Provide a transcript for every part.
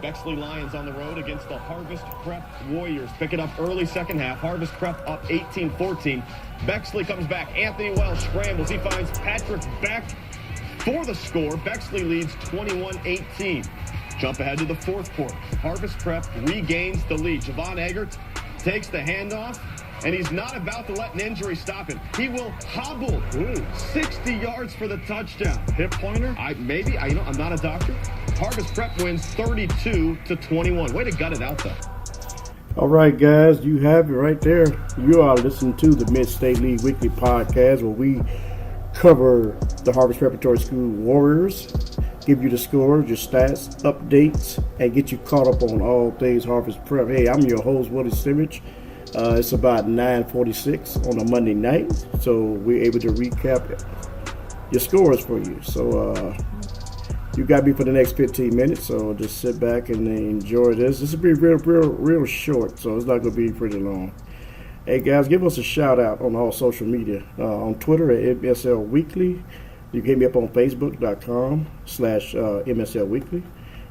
Bexley Lions on the road against the Harvest Prep Warriors. Pick it up early second half. Harvest Prep up 18-14. Bexley comes back. Anthony Wells scrambles. He finds Patrick Beck for the score. Bexley leads 21-18. Jump ahead to the fourth quarter. Harvest Prep regains the lead. Javon Eggert takes the handoff, and he's not about to let an injury stop him. He will hobble 60 yards for the touchdown. Hip pointer? I'm not a doctor. Harvest Prep wins 32-21. Way to gut it out, though. All right, guys, you have it right there. You are listening to the Mid-State League Weekly Podcast, where we cover the Harvest Preparatory School Warriors, give you the scores, your stats, updates, and get you caught up on all things Harvest Prep. Hey, I'm your host, Willie Stimage. It's about 9:46 on a Monday night, so we're able to recap your scores for you. So you got me for the next 15 minutes, so just sit back and enjoy this. This will be real short, so it's not going to be pretty long. Hey, guys, give us a shout-out on all social media. On Twitter at MSL Weekly. You can hit me up on Facebook.com/MSL Weekly.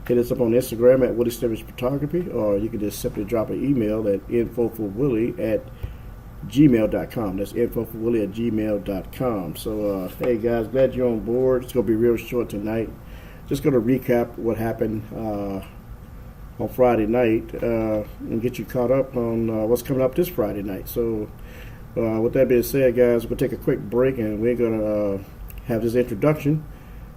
Hit us up on Instagram at Willie Stimage Photography, or you can just simply drop an email at infoforwillie@gmail.com. That's infoforwillie@gmail.com. So, hey, guys, glad you're on board. It's going to be real short tonight. Just going to recap what happened on Friday night and get you caught up on what's coming up this Friday night. So, with that being said, guys, we're going to take a quick break, and we're going to have this introduction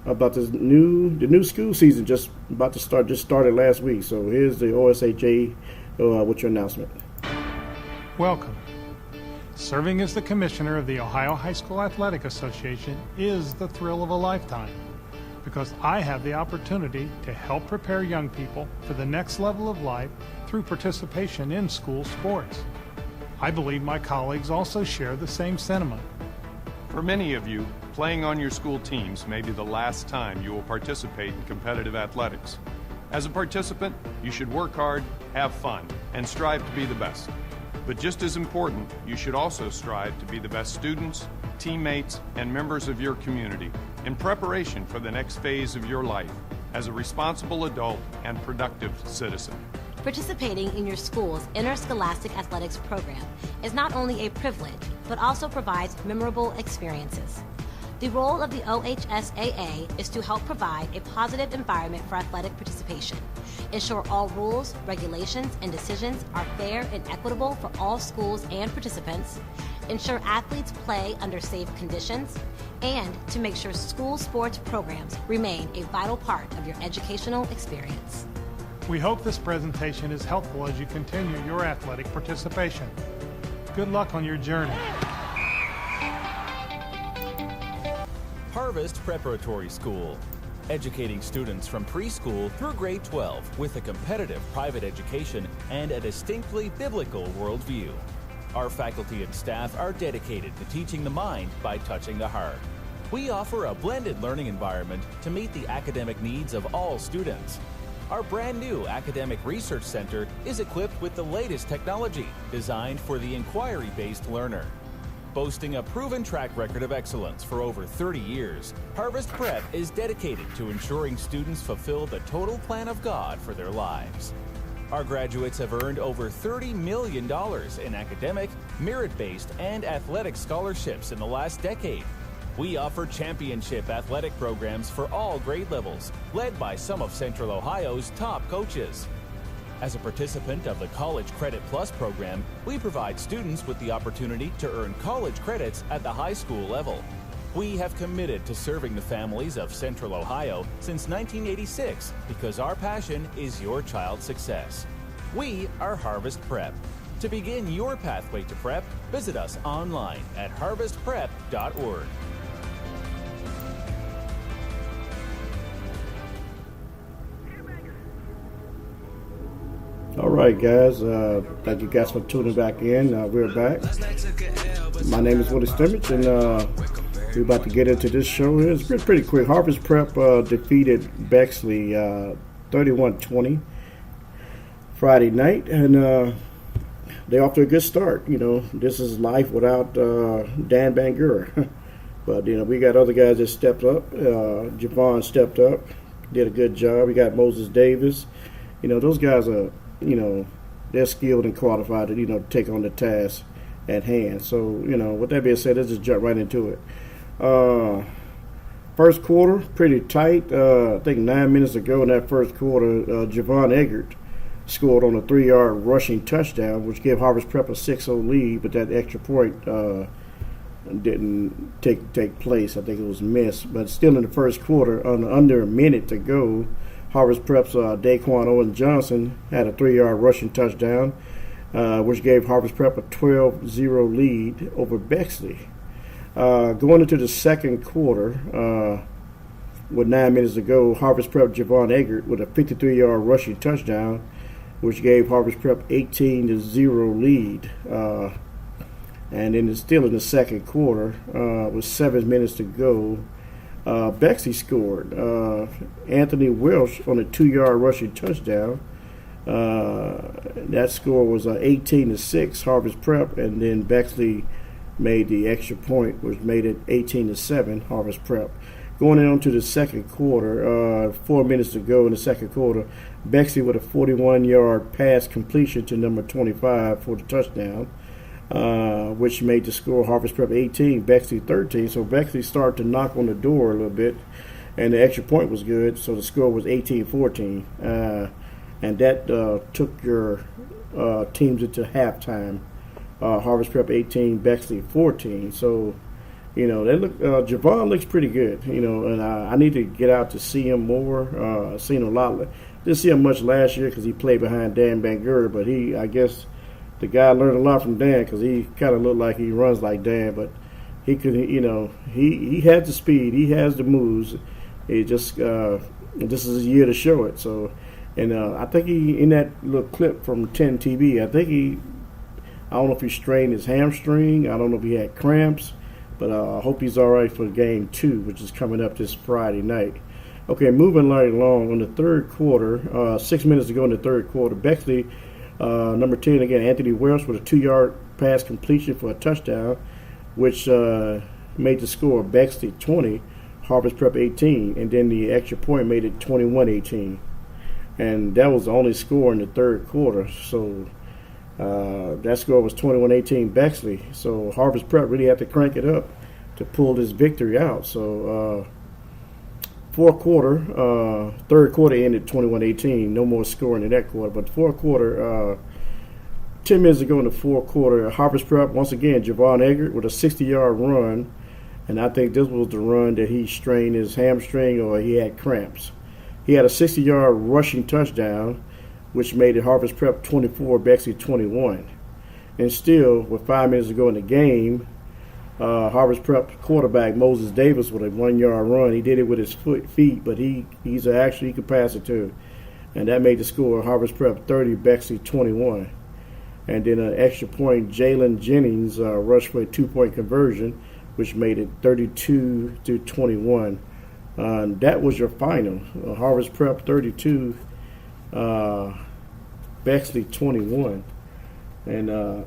about the new school season just started last week. So here's the OSHA with your announcement. Welcome. Serving as the commissioner of the Ohio High School Athletic Association is the thrill of a lifetime, because I have the opportunity to help prepare young people for the next level of life through participation in school sports. I believe my colleagues also share the same sentiment. For many of you, playing on your school teams may be the last time you will participate in competitive athletics. As a participant, you should work hard, have fun, and strive to be the best. But just as important, you should also strive to be the best students, teammates, and members of your community in preparation for the next phase of your life as a responsible adult and productive citizen. Participating in your school's interscholastic athletics program is not only a privilege, but also provides memorable experiences. The role of the OHSAA is to help provide a positive environment for athletic participation, ensure all rules, regulations, and decisions are fair and equitable for all schools and participants, ensure athletes play under safe conditions, and to make sure school sports programs remain a vital part of your educational experience. We hope this presentation is helpful as you continue your athletic participation. Good luck on your journey. Harvest Preparatory School, educating students from preschool through grade 12 with a competitive private education and a distinctly biblical worldview. Our faculty and staff are dedicated to teaching the mind by touching the heart. We offer a blended learning environment to meet the academic needs of all students. Our brand new Academic Research Center is equipped with the latest technology designed for the inquiry-based learner. Boasting a proven track record of excellence for over 30 years, Harvest Prep is dedicated to ensuring students fulfill the total plan of God for their lives. Our graduates have earned over $30 million in academic, merit-based, and athletic scholarships in the last decade. We offer championship athletic programs for all grade levels, led by some of Central Ohio's top coaches. As a participant of the College Credit Plus program, we provide students with the opportunity to earn college credits at the high school level. We have committed to serving the families of Central Ohio since 1986 because our passion is your child's success. We are Harvest Prep. To begin your pathway to prep, visit us online at harvestprep.org. All right, guys. Thank you guys for tuning back in. We're back. My name is Willie Stimage, and we're about to get into this show. It's pretty quick. Harvest Prep defeated Bexley 31-20 Friday night, and they're off to a good start. You know, this is life without Dan Bangura. But, you know, we got other guys that stepped up. Javon stepped up, did a good job. We got Moses Davis those guys are, they're skilled and qualified to, take on the task at hand. So, with that being said, let's just jump right into it. First quarter, pretty tight. I think 9 minutes ago in that first quarter, Javon Eggert scored on a 3-yard rushing touchdown, which gave Harvest Prep a 6-0 lead, but that extra point didn't take place. I think it was missed. But still in the first quarter, under a minute to go, Harvest Prep's Daquan Owen Johnson had a 3-yard rushing touchdown, which gave Harvest Prep a 12-0 lead over Bexley. Going into the second quarter, with 9 minutes to go, Harvest Prep Javon Eggert with a 53-yard rushing touchdown, which gave Harvest Prep 18-0 lead. And then it's still in the second quarter, with 7 minutes to go. Bexley scored. Anthony Welsh on a 2-yard rushing touchdown. That score was 18-6 Harvest Prep, and then Bexley made the extra point, which made it 18-7 Harvest Prep. Going on to the second quarter, 4 minutes to go in the second quarter, Bexley with a 41-yard pass completion to number 25 for the touchdown, which made the score Harvest Prep 18, Bexley 13. So Bexley started to knock on the door a little bit, and the extra point was good, so the score was 18-14. And that took your teams into halftime. Harvest Prep 18, Bexley 14. So, they look. Javon looks pretty good. And I need to get out to see him more. I've seen him a lot. Didn't see him much last year because he played behind Dan Bangura, but I guess the guy learned a lot from Dan because he kind of looked like he runs like Dan, but he could. He had the speed. He has the moves. It just this is a year to show it. So, and I think he in that little clip from 10 TV. I don't know if he strained his hamstring. I don't know if he had cramps, but I hope he's all right for game 2, which is coming up this Friday night. Okay, moving right along. On the third quarter, 6 minutes to go in the third quarter, Bexley, number 10, again, Anthony Welsh with a 2-yard pass completion for a touchdown, which made the score Bexley 20, Harvest Prep 18, and then the extra point made it 21-18. And that was the only score in the third quarter, so that score was 21-18 Bexley. So Harvest Prep really had to crank it up to pull this victory out. So third quarter ended 21-18. No more scoring in that quarter. But fourth quarter, 10 minutes ago in the fourth quarter, Harvest Prep, once again, Javon Eggert with a 60-yard run. And I think this was the run that he strained his hamstring or he had cramps. He had a 60-yard rushing touchdown, which made it Harvest Prep 24, Bexley 21. And still, with 5 minutes to go in the game, Harvest Prep quarterback Moses Davis with a 1-yard run. He did it with his feet, but he could pass it too. And that made the score Harvest Prep 30, Bexley 21. And then an extra point, Jalen Jennings rushed for a 2-point conversion, which made it 32-21. That was your final. Harvest Prep 32, Bexley 21. And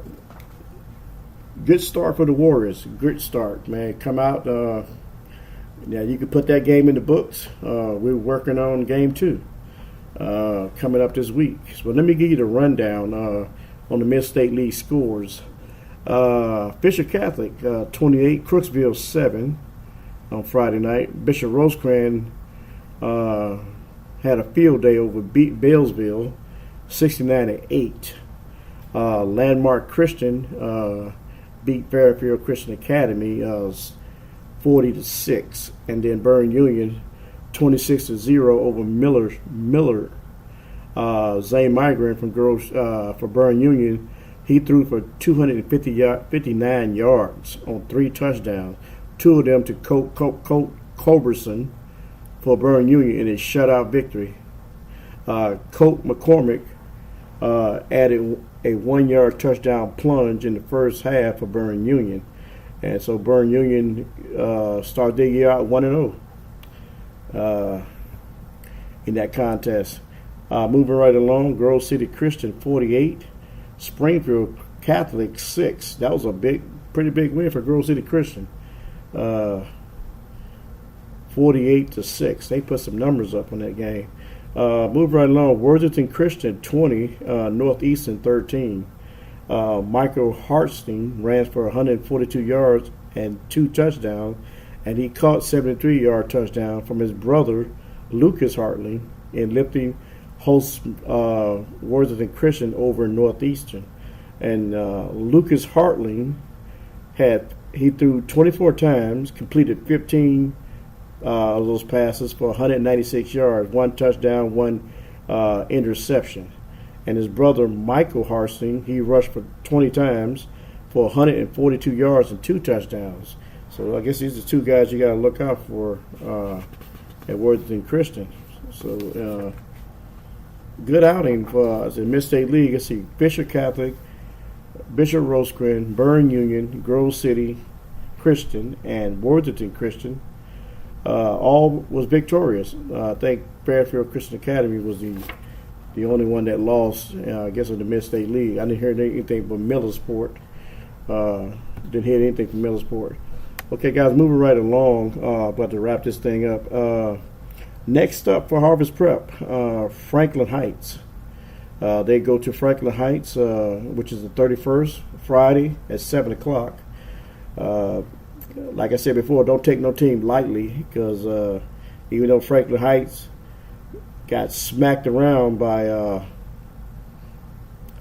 good start for the Warriors. Good start, man. Come out. Now you can put that game in the books. We're working on game 2 coming up this week. So let me give you the rundown on the Mid-State League scores. Fisher Catholic 28, Crooksville 7 on Friday night. Bishop Rosecrans had a field day over Bailesville, 69-8. Landmark Christian beat Fairfield Christian Academy 40-6, and then Burn Union 26-0 over Miller. Zane Migran from Groves for Burn Union, he threw for 259 yards on 3 touchdowns, 2 of them to Colt Culberson for Burn Union in a shutout victory. Colt McCormick added a 1-yard touchdown plunge in the first half for Burn Union. And so Burn Union started their year out 1-0 in that contest. Moving right along, Grove City Christian 48, Springfield Catholic 6. That was a pretty big win for Grove City Christian. 48-6. They put some numbers up on that game. Move right along. Worthington Christian 20, Northeastern 13. Michael Hartstein ran for 142 yards and 2 touchdowns, and he caught 73-yard touchdown from his brother Lucas Hartling in lifting hosts Worthington Christian over Northeastern. And Lucas Hartling he threw 24 times, completed 15 of those passes for 196 yards, 1 touchdown, 1 interception. And his brother Michael Hartstein, he rushed for 20 times for 142 yards and 2 touchdowns. So I guess these are 2 guys you got to look out for at Worthington Christian. So good outing for us in Mid-State League. Let's see, Bishop Catholic, Bishop Rosecrans, Burn Union, Grove City Christian, and Worthington Christian all was victorious. I think Fairfield Christian Academy was the only one that lost, I guess, in the Mid-State League. I didn't hear anything from Millersport. Didn't hear anything from Millersport. Okay, guys, moving right along. About to wrap this thing up. Next up for Harvest Prep, Franklin Heights. They go to Franklin Heights, which is the 31st, Friday at 7 o'clock. Like I said before, don't take no team lightly, because even though Franklin Heights got smacked around by I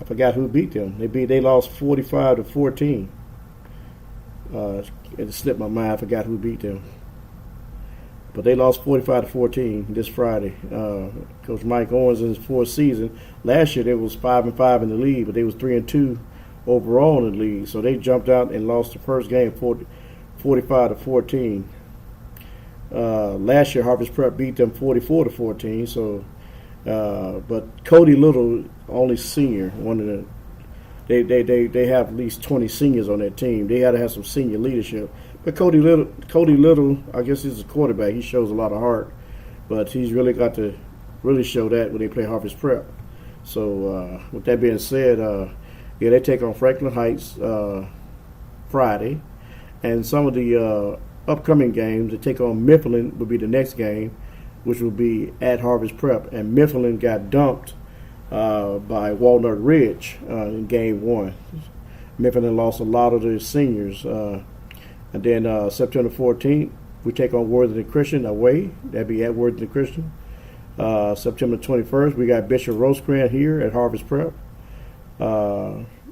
forgot who beat them. They lost 45-14. It slipped my mind. I forgot who beat them. But they lost 45-14 this Friday. Coach Mike Owens in his 4th season. Last year they was 5-5 in the league, but they was 3-2 overall in the league. So they jumped out and lost the first game 45-14. Last year Harvest Prep beat them 44-14. So, but Cody Little, only senior, one of the. They have at least 20 seniors on that team. They had to have some senior leadership. But Cody Little, I guess he's a quarterback. He shows a lot of heart, but he's really got to really show that when they play Harvest Prep. So with that being said, they take on Franklin Heights Friday, and some of the upcoming games, they take on Mifflin will be the next game, which will be at Harvest Prep, and Mifflin got dumped by Walnut Ridge in game 1. Mifflin lost a lot of their seniors. And then September 14th, we take on Worthington Christian away. That'd be at Worthington Christian. September 21st, we got Bishop Rosecrans here at Harvest Prep.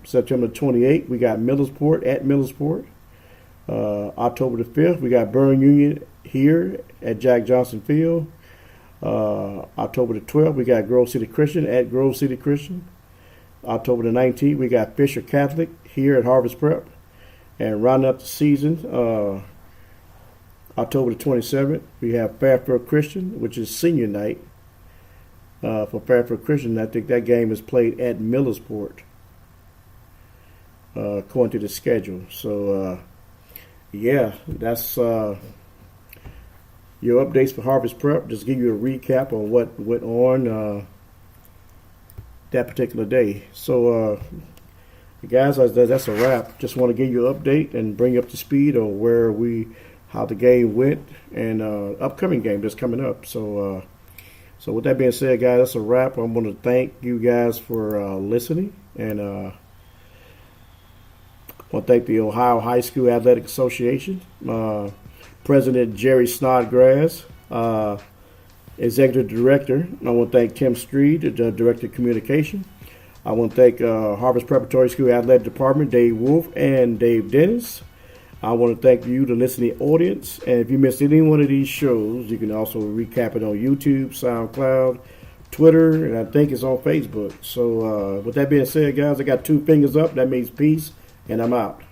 September 28th, we got Millersport at Millersport. October the 5th, we got Burn Union here at Jack Johnson Field. October the 12th, we got Grove City Christian at Grove City Christian. October the 19th, we got Fisher Catholic here at Harvest Prep. And rounding up the season, October the 27th, we have Fairfield Christian, which is senior night for Fairfield Christian. I think that game is played at Millersport, according to the schedule. So, that's your updates for Harvest Prep. Just give you a recap on what went on that particular day. So, guys, that's a wrap. Just want to give you an update and bring you up to speed on how the game went and upcoming game that's coming up. So with that being said, guys, that's a wrap. I want to thank you guys for listening, and I want to thank the Ohio High School Athletic Association, President Jerry Snodgrass, Executive Director. I want to thank Tim Street, the Director of Communication. I want to thank Harvest Preparatory School Athletic Department, Dave Wolf and Dave Dennis. I want to thank you, the listening audience. And if you missed any one of these shows, you can also recap it on YouTube, SoundCloud, Twitter, and I think it's on Facebook. So with that being said, guys, I got 2 fingers up. That means peace, and I'm out.